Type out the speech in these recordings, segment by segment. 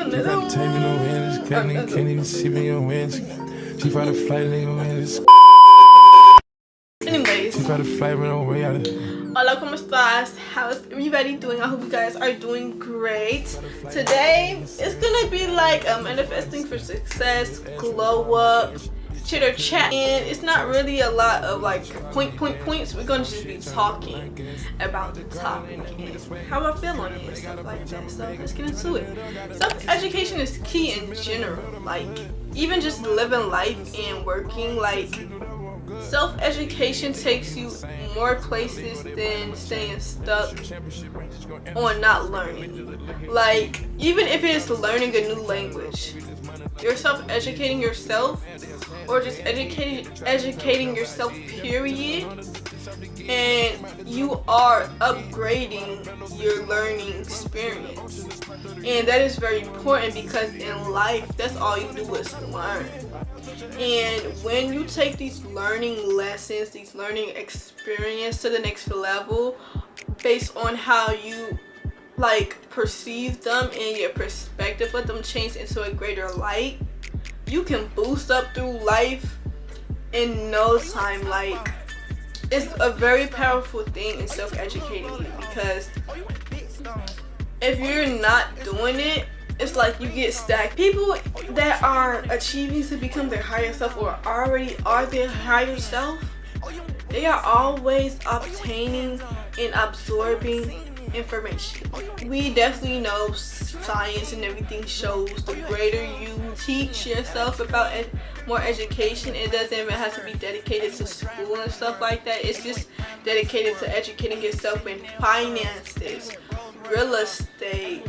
You gotta take me nowhere, this can't even see me on where. She fight a flight, nigga, man, this. Anyways, she fight a flight, man, on way out of. hola, ¿cómo estás? How's everybody doing? I hope you guys are doing great. Today, it's gonna be like manifesting for success, glow up, chitter chat, and it's not really a lot of like points. We're gonna just be talking about the topic and how I feel on it and stuff like that. So let's get into it. Self-education is key in general, like even just living life and working. Like self-education takes you more places than staying stuck on not learning. Like even if it is learning a new language, you're self-educating yourself or just educating yourself, period, and you are upgrading your learning experience. And that is very important because in life, that's all you do is learn. And when you take these learning lessons, these learning experience to the next level based on how you like perceive them and your perspective of them change into a greater light, you can boost up through life in no time. Like it's a very powerful thing in self-educating you, because if you're not doing it, it's like you get stagnant. People that are achieving to become their higher self or already are their higher self, they are always obtaining and absorbing information. We definitely know science and everything shows the greater you teach yourself about more education, it doesn't even have to be dedicated to school and stuff like that. It's just dedicated to educating yourself in finances, real estate,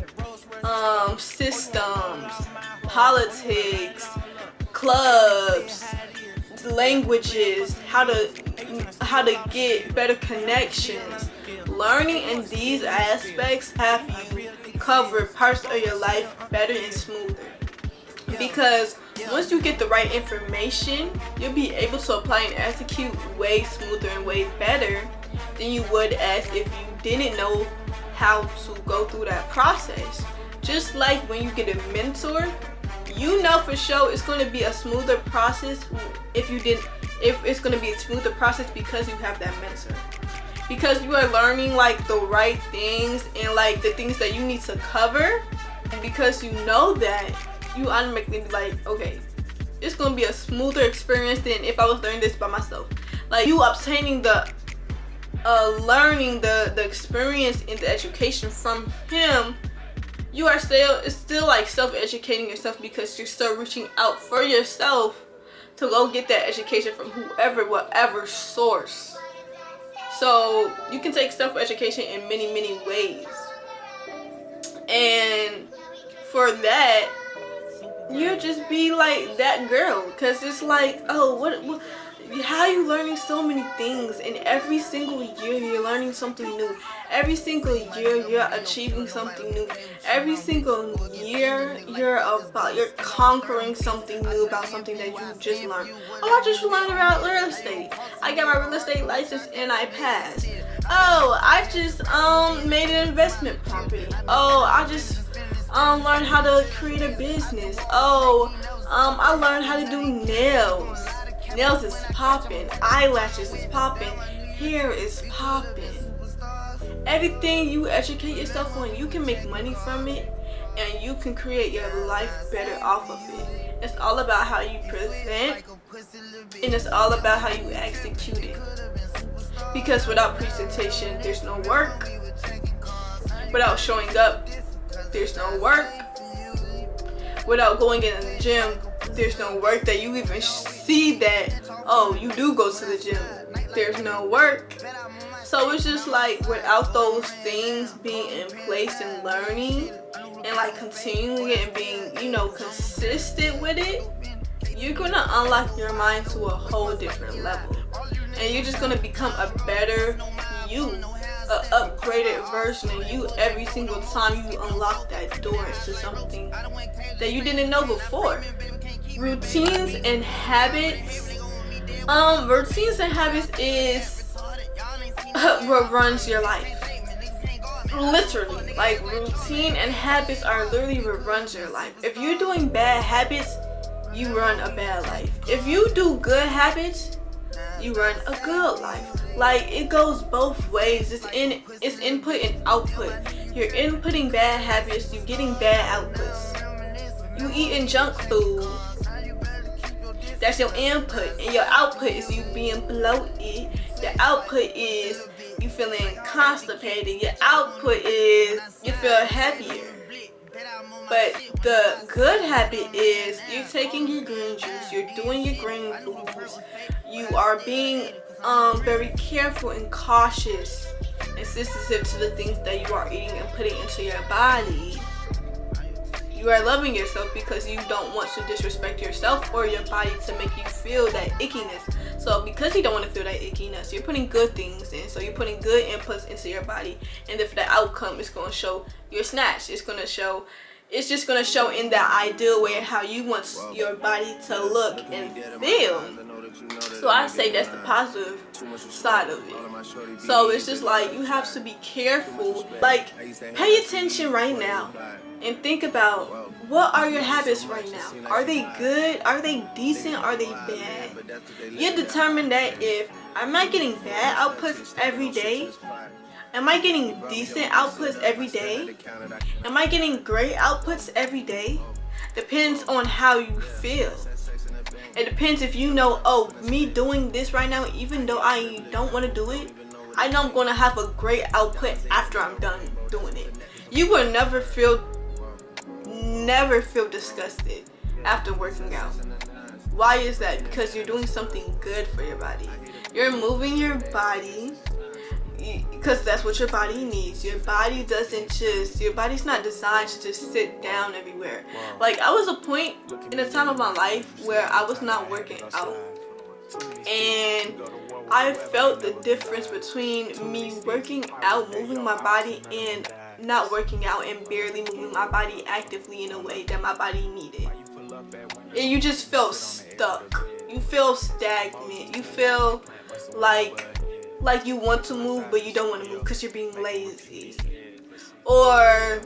systems, politics, clubs, languages, how to get better connections. Learning in these aspects have you cover parts of your life better and smoother, because once you get the right information, you'll be able to apply and execute way smoother and way better than you would as if you didn't know how to go through that process. Just like when you get a mentor, you know for sure it's going to be a smoother process if it's going to be a smoother process because you have that mentor, because you are learning like the right things and like the things that you need to cover, and because you know that, you automatically be like, okay, it's going to be a smoother experience than if I was learning this by myself. Like you obtaining the learning the experience and the education from him, you are still like self-educating yourself, because you're still reaching out for yourself to go get that education from whatever source. So you can take self-education in many ways, and for that you just be like that girl, because it's like, oh, what how you learning so many things, and every single year you're learning something new. Every single year you're achieving something new. Every single year you're conquering something new about something that you just learned. Oh, I just learned about real estate. I got my real estate license and I passed. Oh, I just made an investment property. Oh, I just learned how to create a business. Oh, I learned how to do nails. Nails is popping, eyelashes is popping, hair is popping. Everything you educate yourself on, you can make money from it, and you can create your life better off of it. It's all about how you present, and it's all about how you execute it. Because without presentation, there's no work. Without showing up, there's no work. Without going in the gym, there's no work that you even see that, oh, you do go to the gym. There's no work. So it's just like without those things being in place and learning and like continuing it and being, you know, consistent with it, you're gonna unlock your mind to a whole different level, and you're just gonna become a better you, an upgraded version of you every single time you unlock that door into something that you didn't know before. Routines and habits. Routines and habits is what runs your life. Literally, like, routine and habits are literally what runs your life. If you're doing bad habits, you run a bad life. If you do good habits, you run a good life. Like, it goes both ways. It's input and output. You're inputting bad habits, you're getting bad outputs. You eating junk food, that's your input, and your output is you being bloated. The output is you feeling constipated. Your output is you feel happier. But the good habit is you're taking your green juice, you're doing your green foods, you are being very careful and cautious and sensitive to the things that you are eating and putting into your body. You are loving yourself because you don't want to disrespect yourself or your body to make you feel that ickiness. So because you don't want to feel that ickiness, you're putting good things in. So you're putting good inputs into your body, and if the outcome is going to show your snatch, it's just going to show in the ideal way how you want your body to look and feel. So I say that's the positive side of it. So it's just like you have to be careful. Like, pay attention right now and think about, what are your habits right now? Are they good? Are they decent? Are they bad? You determine that. If, am I getting bad outputs every day? Am I getting decent outputs every day? Am I getting great outputs every day? Depends on how you feel. It depends if you know, oh, me doing this right now, even though I don't want to do it, I know I'm going to have a great output after I'm done doing it. You will never feel disgusted after working out. Why is that? Because you're doing something good for your body. You're moving your body because that's what your body needs. Your body's not designed to just sit down everywhere. Like, I was a point in a time of my life where I was not working out, and I felt the difference between me working out, moving my body, and not working out and barely moving my body actively in a way that my body needed. And you just feel stuck. You feel stagnant. You feel like you want to move but you don't want to move because you're being lazy, or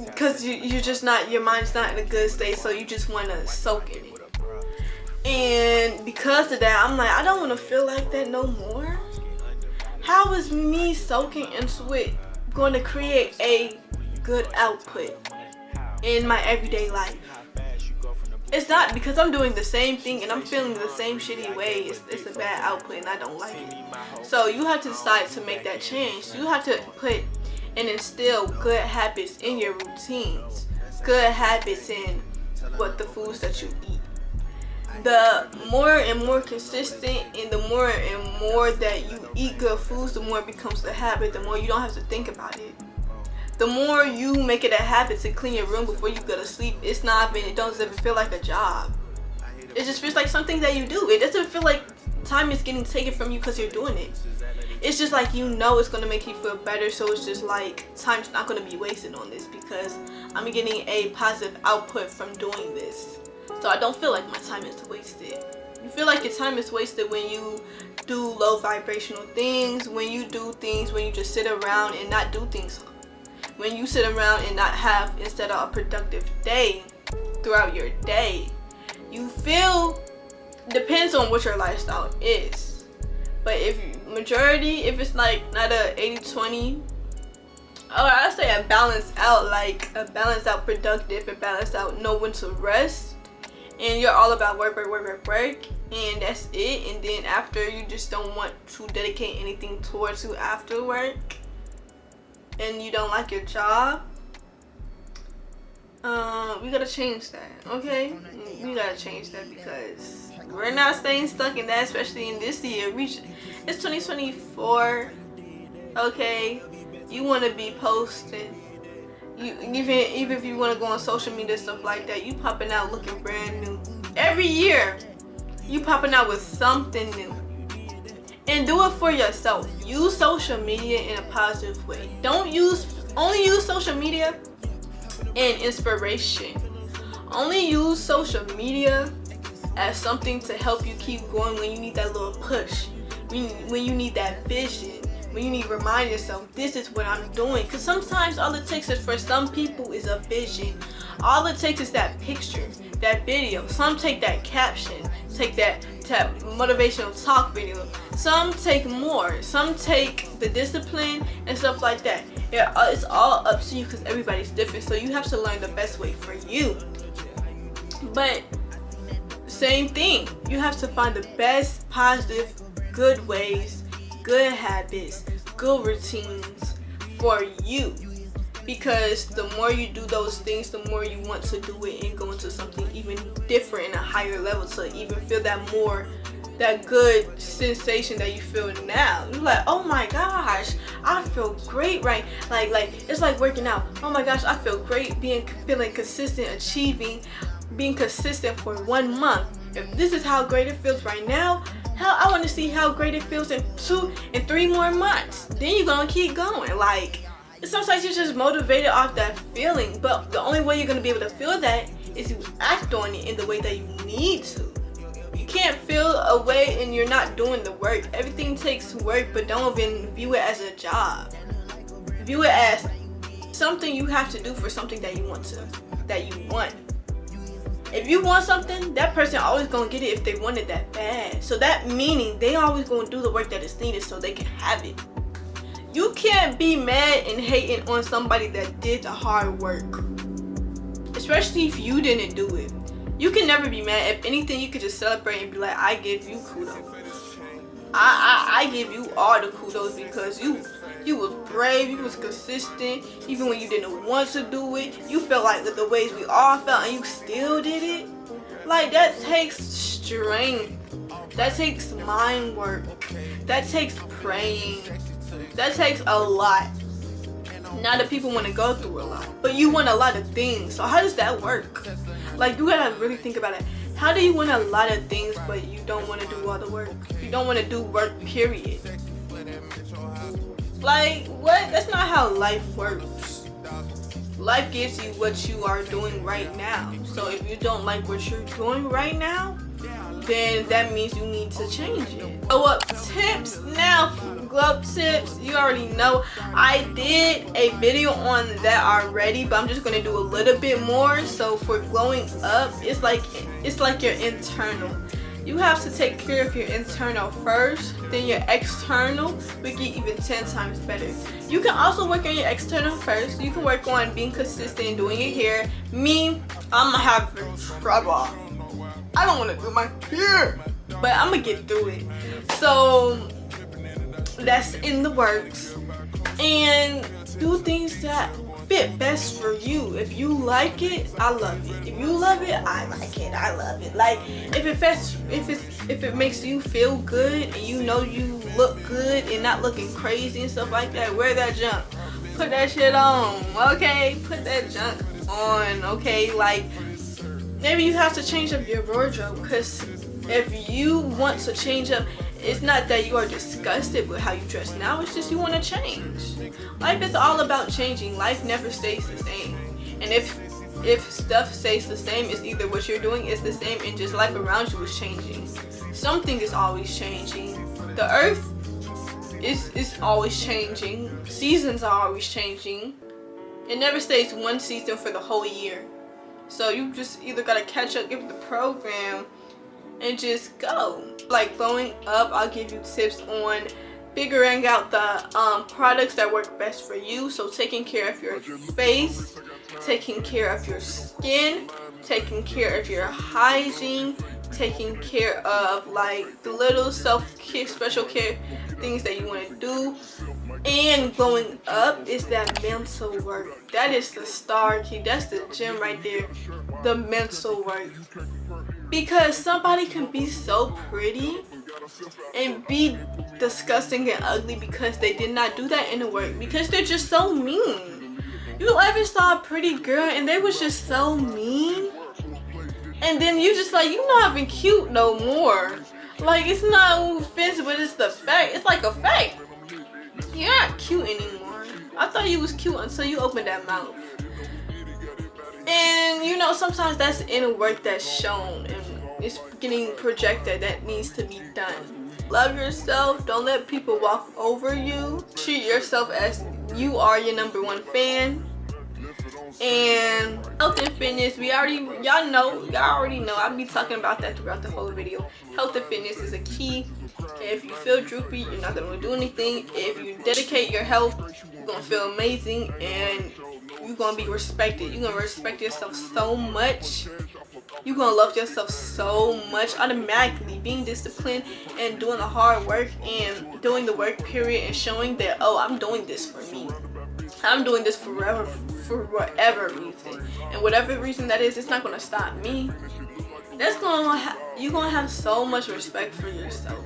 because you're just not, your mind's not in a good state, so you just want to soak in it. And because of that, I'm like, I don't want to feel like that no more. How is me soaking into it going to create a good output in my everyday life? It's not, because I'm doing the same thing and I'm feeling the same shitty way. It's a bad output and I don't like it. So you have to decide to make that change. You have to put and instill good habits in your routines. Good habits in what the foods that you eat. The more and more consistent and the more and more that you eat good foods, the more it becomes a habit, the more you don't have to think about it. The more you make it a habit to clean your room before you go to sleep, it doesn't even feel like a job. It just feels like something that you do. It doesn't feel like time is getting taken from you because you're doing it. It's just like, you know, it's going to make you feel better, so it's just like, time's not going to be wasted on this because I'm getting a positive output from doing this. So I don't feel like my time is wasted. You feel like your time is wasted when you do low vibrational things, when you do things, when you just sit around and not do things. When you sit around and not have, instead of a productive day throughout your day. You feel, depends on what your lifestyle is. But if it's like not a 80-20, or I say a balance out, like a balance out productive and balance out know when to rest. And you're all about work, and that's it. And then after, you just don't want to dedicate anything towards you after work, and you don't like your job, we gotta change that, okay? We gotta change that because we're not staying stuck in that, especially in this year. It's 2024, okay? You want to be posting. Even if you want to go on social media, stuff like that, you popping out looking brand new. Every year, you popping out with something new. And do it for yourself. Use social media in a positive way. Only use social media in inspiration. Only use social media as something to help you keep going when you need that little push. When you need that vision. when you need to remind yourself, this is what I'm doing. Because sometimes all it takes is, for some people, is a vision. All it takes is that picture, that video. Some take that caption, take that motivational talk video. Some take more. Some take the discipline and stuff like that. It's all up to you, because everybody's different. So you have to learn the best way for you. But same thing, you have to find the best, positive, good ways, good habits, good routines for you. Because the more you do those things, the more you want to do it and go into something even different and a higher level, to even feel that good sensation that you feel now. You're like, oh my gosh, I feel great, right? Like it's like working out. Oh my gosh, I feel great feeling consistent, being consistent for 1 month. If this is how great it feels right now, hell, I want to see how great it feels in 2 and 3 more months. Then you're gonna keep going. Like, sometimes you're just motivated off that feeling, but the only way you're gonna be able to feel that is you act on it in the way that you need to. You can't feel a way and you're not doing the work. Everything takes work, but don't even view it as a job. View it as something you have to do for something that you want. If you want something, that person always gonna get it if they want it that bad. So that meaning they always gonna do the work that is needed so they can have it. You can't be mad and hating on somebody that did the hard work, especially if you didn't do it. You can never be mad. If anything, you could just celebrate and be like, I give you kudos. I give you all the kudos, because you was brave, you was consistent, even when you didn't want to do it. You felt like the ways we all felt, and you still did it. Like, that takes strength. That takes mind work. That takes praying. That takes a lot. Now that people want to go through a lot, but you want a lot of things. So how does that work? Like, you gotta really think about it. How do you want a lot of things, but you don't want to do all the work? You don't want to do work, period. Like, what? That's not how life works. Life gives you what you are doing right now. So if you don't like what you're doing right now, then that means you need to change it. Glow up tips now. Glow up tips, you already know I did a video on that already, but I'm just gonna do a little bit more. So for glowing up, it's like your internal. You have to take care of your internal first, then your external will get even 10 times better. You can also work on your external first. You can work on being consistent, doing your hair. Me, I'm having trouble. I don't want to do my hair, but I'm gonna get through it. So that's in the works. And do things that fit best for you. If you like it, I love it. If you love it, I like it. I love it. Like, if it makes you feel good and you know you look good and not looking crazy and stuff like that, wear that junk. Put that shit on, okay? Put that junk on, okay? Like, maybe you have to change up your wardrobe, because if you want to change up, it's not that you are disgusted with how you dress now, it's just you want to change. Life is all about changing. Life never stays the same. And if stuff stays the same, it's either what you're doing is the same and just life around you is changing. Something is always changing. The earth is always changing. Seasons are always changing. It never stays one season for the whole year. So you just either gotta catch up with the program and just go. Like glowing up, I'll give you tips on figuring out the products that work best for you. So taking care of your face, taking care of your skin, taking care of your hygiene, taking care of like the little self-care, special care things that you want to do. And glowing up is that mental work. That is the star key. That's the gem right there. The mental work. Because somebody can be so pretty and be disgusting and ugly because they did not do that in the work. Because they're just so mean. You ever saw a pretty girl and they was just so mean? And then you just like, you're not even cute no more. Like, it's not offensive, but it's the fact. It's like a fact. You're not cute anymore. I thought you was cute until you opened that mouth. And you know, sometimes that's inner work that's shown and it's getting projected that needs to be done. Love yourself. Don't let people walk over you. Treat yourself as you are your #1 fan. And health and fitness, y'all already know I'll be talking about that throughout the whole video. Health and fitness is a key. If you feel droopy, you're not gonna do anything. If you dedicate your health, you're gonna feel amazing and you're gonna be respected. You're gonna respect yourself so much. You're gonna love yourself so much automatically. Being disciplined and doing the hard work and doing the work period and showing that, oh, I'm doing this for me. I'm doing this forever, for whatever reason. And whatever reason that is, it's not gonna stop me. You're gonna have so much respect for yourself.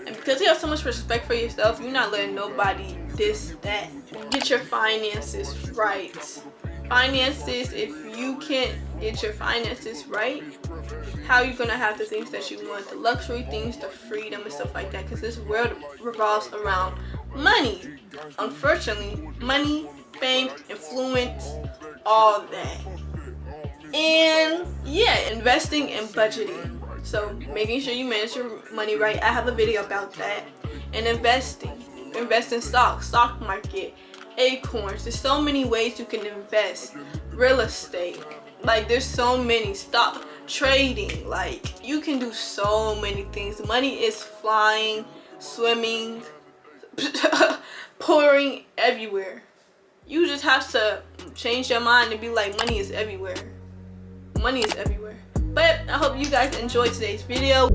And because you have so much respect for yourself, you're not letting nobody that. Get your finances right. Finances, if you can't get your finances right, how are you gonna have the things that you want, the luxury things, the freedom and stuff like that? Because this world revolves around money. Unfortunately, money, fame, influence, all that. And yeah, investing and budgeting. So making sure you manage your money right. I have a video about that. And investing. Invest in stocks, stock market, acorns. There's so many ways you can invest. Real estate. Like there's so many. Stock trading. Like you can do so many things. Money is flying, swimming, pouring everywhere. You just have to change your mind and be like, money is everywhere. Money is everywhere. But I hope you guys enjoyed today's video.